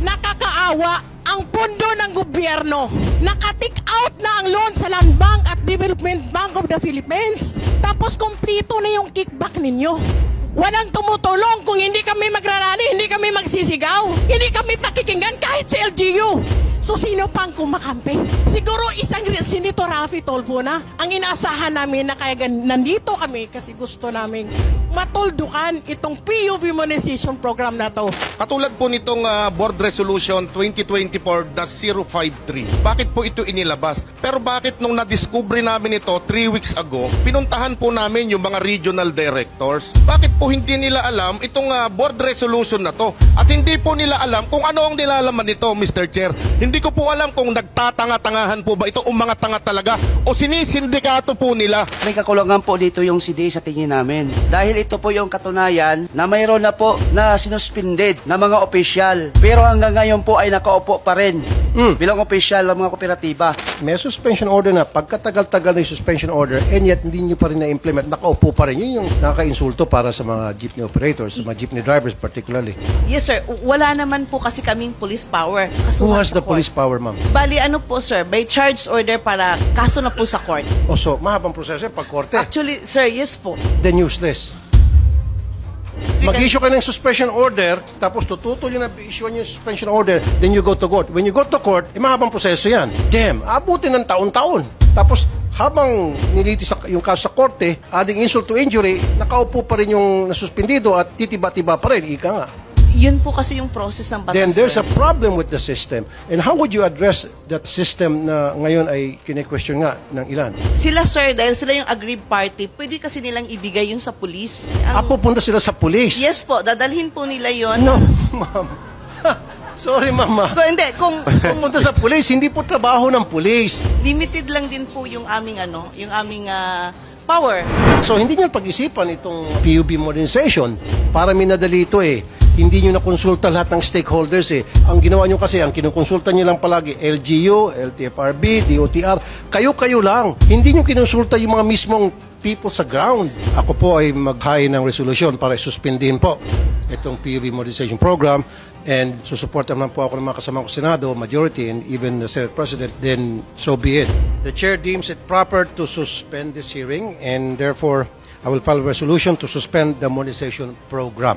Nakakaawa ang pondo ng gobyerno. Naka-take out na ang loan sa Land Bank at Development Bank of the Philippines. Tapos kompleto na yung kickback ninyo. Walang tumutulong kung hindi kami magrarally, hindi kami magsisigaw, hindi kami pakikinggan kahit sa LGU. So sino pang kumakampi? Siguro isang Senator Raffy Tulfo na ang inaasahan namin na kaya nandito kami kasi gusto namin matuldukan itong PUV monetization program na to. Katulad po nitong Board Resolution 2024-053. Bakit po ito inilabas? Pero bakit nung na-discover namin ito 3 weeks ago, pinuntahan po namin yung mga regional directors? Bakit po hindi nila alam itong board resolution na to? At hindi po nila alam kung ano ang nilalaman nito, Mr. Chair. Hindi ko po alam kung nagtatanga-tangahan po ba ito o mga tanga talaga o sinisindikato po nila. May kakulangan po dito yung CDA sa tingin namin. Dahil ito po yung katunayan na mayroon na po na sinuspended na mga opisyal. Pero hanggang ngayon po ay nakaupo pa rin bilang opisyal ng mga kooperatiba. May suspension order na pagkatagal-tagal na yung suspension order and yet hindi nyo pa rin na-implement, nakaupo pa rin. Yun yung nakaka-insulto para sa mga jeepney operators, sa mga jeepney drivers particularly. Yes sir, wala naman po kasi kaming police power. Who has the police power, ma'am? Bali ano po sir, by charge order para kaso na po sa court. O so, mahabang proseso pag korte. Actually sir, yes po. Then useless. Mag-issue ka ng suspension order, tapos tututol yung na-issue yung suspension order, then you go to court. When you go to court, mahabang proseso yan. Damn, abutin ng taon-taon. Tapos, habang nilitis yung kaso sa korte, adding insult to injury, nakaupo pa rin yung nasuspindido at titiba-tiba pa rin, ika nga. Yun po kasi yung process ng batas. Then there's a problem with the system. And how would you address that system na ngayon ay kine-question nga ng ilan? Sila sir, dahil sila yung aggrieved party, pwede kasi nilang ibigay yun sa police. Pupunta sila sa police? Yes po, dadalhin po nila yun. No, ma'am. Sorry, mama. Kung pupunta sa police, hindi po trabaho ng police. Limited lang din po yung aming power. So hindi niyo pag-isipan itong PUB modernization para minadali ito eh. Hindi nyo nakonsulta lahat ng stakeholders eh. Ang ginawa nyo kasi, ang kinukonsulta nyo lang palagi, LGU, LTFRB, DOTR, kayo-kayo lang. Hindi nyo kinonsulta yung mga mismong people sa ground. Ako po ay mag-high ng resolution para suspendin po itong PUB modernization program and susupport naman po ako ng mga kasama ko Senado, majority, and even the Senate President, then so be it. The Chair deems it proper to suspend this hearing and therefore I will file a resolution to suspend the modernization program.